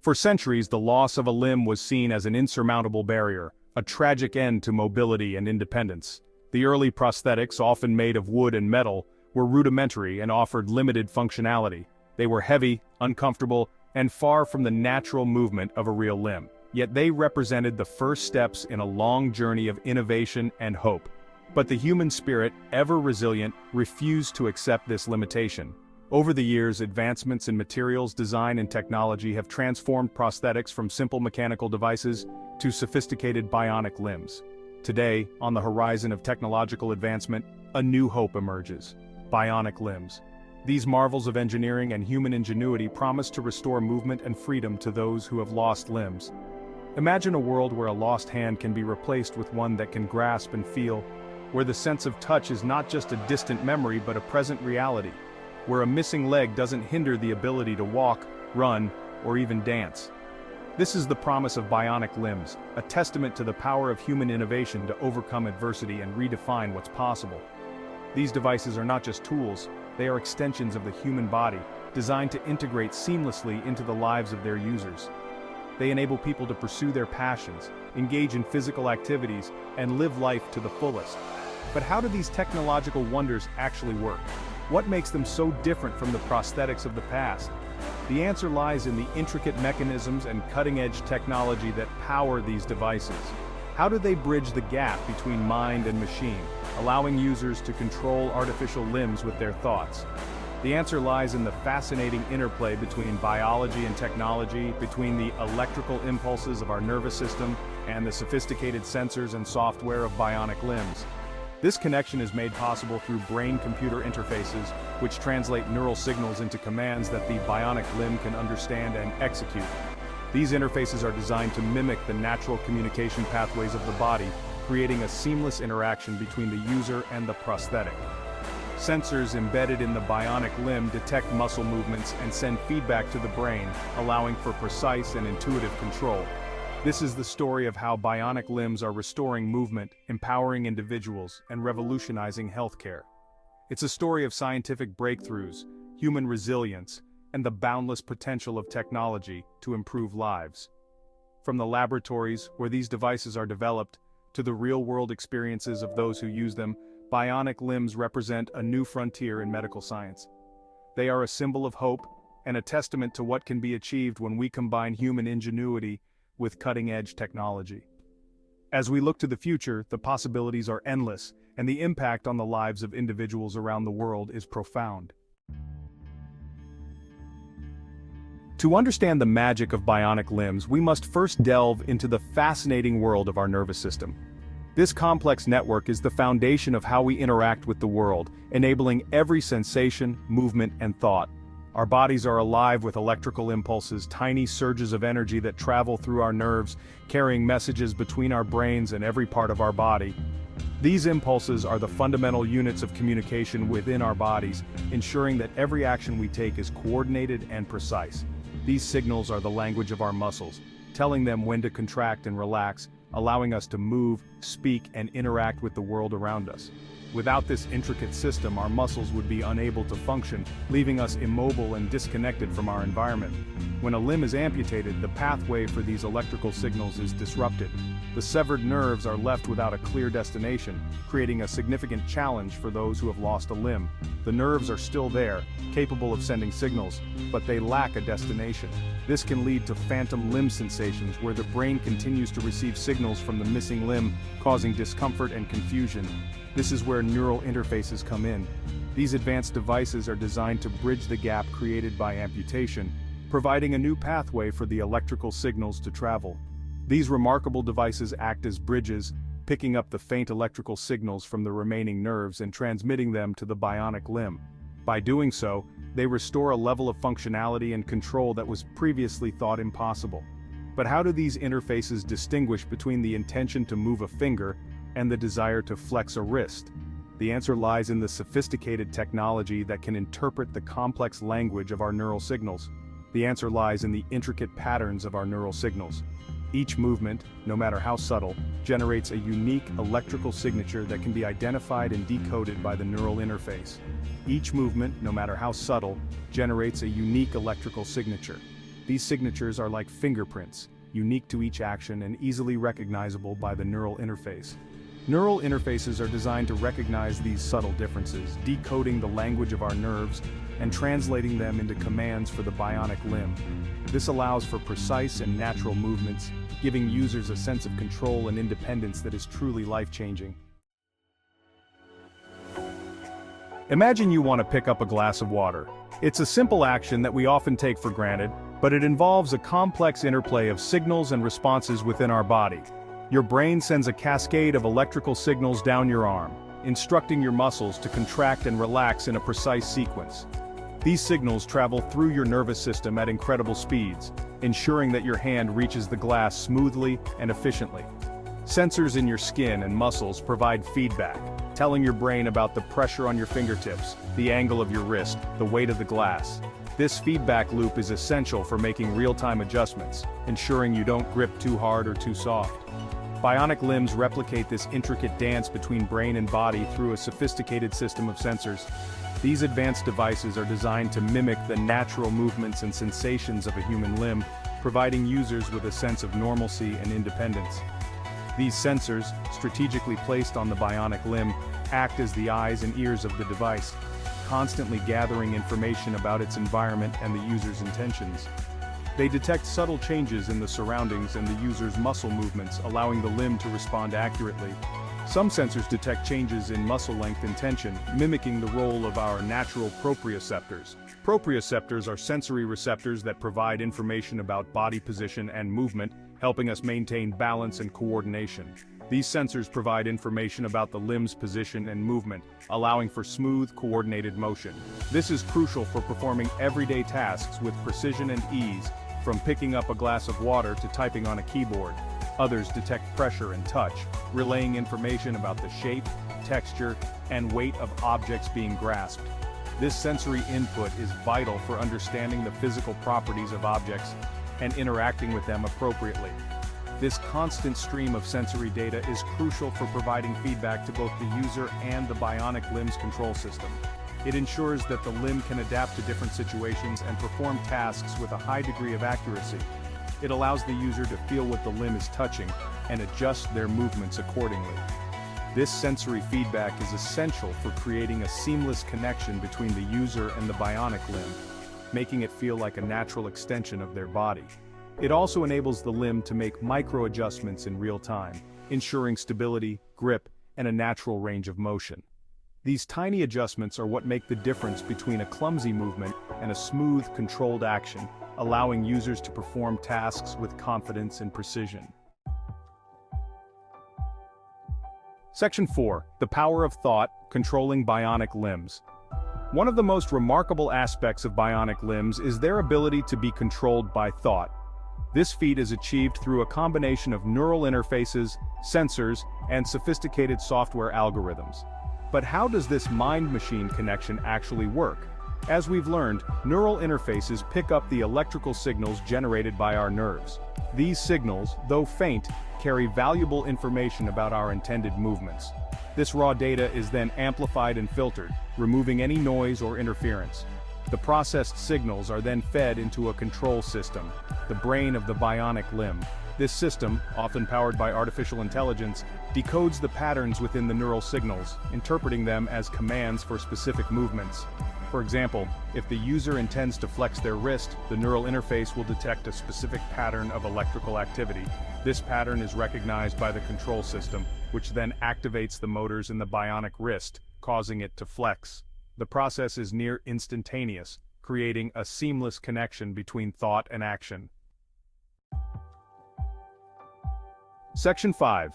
For centuries, the loss of a limb was seen as an insurmountable barrier, a tragic end to mobility and independence. The early prosthetics, often made of wood and metal, were rudimentary and offered limited functionality. They were heavy, uncomfortable, and far from the natural movement of a real limb. Yet they represented the first steps in a long journey of innovation and hope. But the human spirit, ever resilient, refused to accept this limitation. Over the years, advancements in materials design and technology have transformed prosthetics from simple mechanical devices to sophisticated bionic limbs. Today, on the horizon of technological advancement, a new hope emerges: bionic limbs. These marvels of engineering and human ingenuity promise to restore movement and freedom to those who have lost limbs. Imagine a world where a lost hand can be replaced with one that can grasp and feel, where the sense of touch is not just a distant memory but a present reality, where a missing leg doesn't hinder the ability to walk, run, or even dance. This is the promise of bionic limbs, a testament to the power of human innovation to overcome adversity and redefine what's possible. These devices are not just tools, they are extensions of the human body, designed to integrate seamlessly into the lives of their users. They enable people to pursue their passions, engage in physical activities, and live life to the fullest. But how do these technological wonders actually work? What makes them so different from the prosthetics of the past? The answer lies in the intricate mechanisms and cutting-edge technology that power these devices. How do they bridge the gap between mind and machine, allowing users to control artificial limbs with their thoughts? The answer lies in the fascinating interplay between biology and technology, between the electrical impulses of our nervous system and the sophisticated sensors and software of bionic limbs. This connection is made possible through brain-computer interfaces, which translate neural signals into commands that the bionic limb can understand and execute. These interfaces are designed to mimic the natural communication pathways of the body, creating a seamless interaction between the user and the prosthetic. Sensors embedded in the bionic limb detect muscle movements and send feedback to the brain, allowing for precise and intuitive control. This is the story of how bionic limbs are restoring movement, empowering individuals, and revolutionizing healthcare. It's a story of scientific breakthroughs, human resilience, and the boundless potential of technology to improve lives. From the laboratories where these devices are developed, to the real-world experiences of those who use them, bionic limbs represent a new frontier in medical science. They are a symbol of hope and a testament to what can be achieved when we combine human ingenuity with cutting-edge technology. As we look to the future, the possibilities are endless, and the impact on the lives of individuals around the world is profound. To understand the magic of bionic limbs, we must first delve into the fascinating world of our nervous system. This complex network is the foundation of how we interact with the world, enabling every sensation, movement, and thought. Our bodies are alive with electrical impulses, tiny surges of energy that travel through our nerves, carrying messages between our brains and every part of our body. These impulses are the fundamental units of communication within our bodies, ensuring that every action we take is coordinated and precise. These signals are the language of our muscles, telling them when to contract and relax, allowing us to move, speak, and interact with the world around us. Without this intricate system, our muscles would be unable to function, leaving us immobile and disconnected from our environment. When a limb is amputated, the pathway for these electrical signals is disrupted. The severed nerves are left without a clear destination, creating a significant challenge for those who have lost a limb. The nerves are still there, capable of sending signals, but they lack a destination. This can lead to phantom limb sensations where the brain continues to receive signals from the missing limb, causing discomfort and confusion. This is where neural interfaces come in. These advanced devices are designed to bridge the gap created by amputation, providing a new pathway for the electrical signals to travel. These remarkable devices act as bridges, picking up the faint electrical signals from the remaining nerves and transmitting them to the bionic limb. By doing so, they restore a level of functionality and control that was previously thought impossible. But how do these interfaces distinguish between the intention to move a finger and the desire to flex a wrist? The answer lies in the sophisticated technology that can interpret the complex language of our neural signals. The answer lies in the intricate patterns of our neural signals. Each movement, no matter how subtle, generates a unique electrical signature that can be identified and decoded by the neural interface. Each movement, no matter how subtle, generates a unique electrical signature. These signatures are like fingerprints, unique to each action and easily recognizable by the neural interface. Neural interfaces are designed to recognize these subtle differences, decoding the language of our nerves and translating them into commands for the bionic limb. This allows for precise and natural movements, giving users a sense of control and independence that is truly life-changing. Imagine you want to pick up a glass of water. It's a simple action that we often take for granted, but it involves a complex interplay of signals and responses within our body. Your brain sends a cascade of electrical signals down your arm, instructing your muscles to contract and relax in a precise sequence. These signals travel through your nervous system at incredible speeds, ensuring that your hand reaches the glass smoothly and efficiently. Sensors in your skin and muscles provide feedback, telling your brain about the pressure on your fingertips, the angle of your wrist, the weight of the glass. This feedback loop is essential for making real-time adjustments, ensuring you don't grip too hard or too soft. Bionic limbs replicate this intricate dance between brain and body through a sophisticated system of sensors. These advanced devices are designed to mimic the natural movements and sensations of a human limb, providing users with a sense of normalcy and independence. These sensors, strategically placed on the bionic limb, act as the eyes and ears of the device, constantly gathering information about its environment and the user's intentions. They detect subtle changes in the surroundings and the user's muscle movements, allowing the limb to respond accurately. Some sensors detect changes in muscle length and tension, mimicking the role of our natural proprioceptors. Proprioceptors are sensory receptors that provide information about body position and movement, helping us maintain balance and coordination. These sensors provide information about the limb's position and movement, allowing for smooth, coordinated motion. This is crucial for performing everyday tasks with precision and ease, from picking up a glass of water to typing on a keyboard. Others detect pressure and touch, relaying information about the shape, texture, and weight of objects being grasped. This sensory input is vital for understanding the physical properties of objects and interacting with them appropriately. This constant stream of sensory data is crucial for providing feedback to both the user and the bionic limb's control system. It ensures that the limb can adapt to different situations and perform tasks with a high degree of accuracy. It allows the user to feel what the limb is touching and adjust their movements accordingly. This sensory feedback is essential for creating a seamless connection between the user and the bionic limb, making it feel like a natural extension of their body. It also enables the limb to make micro-adjustments in real time, ensuring stability, grip, and a natural range of motion. These tiny adjustments are what make the difference between a clumsy movement and a smooth, controlled action, allowing users to perform tasks with confidence and precision. Section 4. The power of thought, controlling bionic limbs. One of the most remarkable aspects of bionic limbs is their ability to be controlled by thought. This feat is achieved through a combination of neural interfaces, sensors, and sophisticated software algorithms. But how does this mind-machine connection actually work? As we've learned, neural interfaces pick up the electrical signals generated by our nerves. These signals, though faint, carry valuable information about our intended movements. This raw data is then amplified and filtered, removing any noise or interference. The processed signals are then fed into a control system, the brain of the bionic limb. This system, often powered by artificial intelligence, decodes the patterns within the neural signals, interpreting them as commands for specific movements. For example, if the user intends to flex their wrist, the neural interface will detect a specific pattern of electrical activity. This pattern is recognized by the control system, which then activates the motors in the bionic wrist, causing it to flex. The process is near instantaneous, creating a seamless connection between thought and action. Section 5.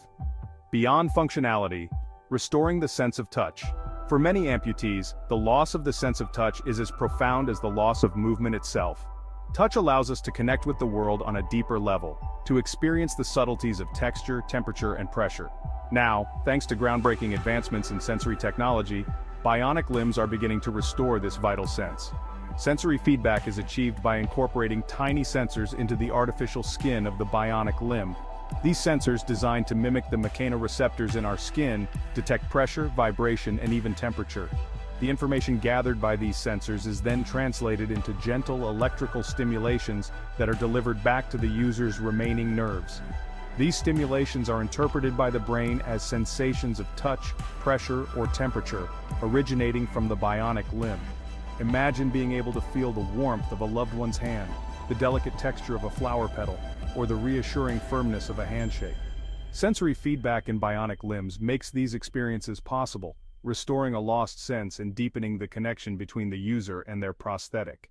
Beyond functionality, restoring the sense of touch. For many amputees, the loss of the sense of touch is as profound as the loss of movement itself. Touch allows us to connect with the world on a deeper level, to experience the subtleties of texture, temperature, and pressure. Now, thanks to groundbreaking advancements in sensory technology, bionic limbs are beginning to restore this vital sense. Sensory feedback is achieved by incorporating tiny sensors into the artificial skin of the bionic limb. These sensors, designed to mimic the mechanoreceptors in our skin, detect pressure, vibration, and even temperature. The information gathered by these sensors is then translated into gentle electrical stimulations that are delivered back to the user's remaining nerves. These stimulations are interpreted by the brain as sensations of touch, pressure, or temperature, originating from the bionic limb. Imagine being able to feel the warmth of a loved one's hand, the delicate texture of a flower petal, or the reassuring firmness of a handshake. Sensory feedback in bionic limbs makes these experiences possible, restoring a lost sense and deepening the connection between the user and their prosthetic.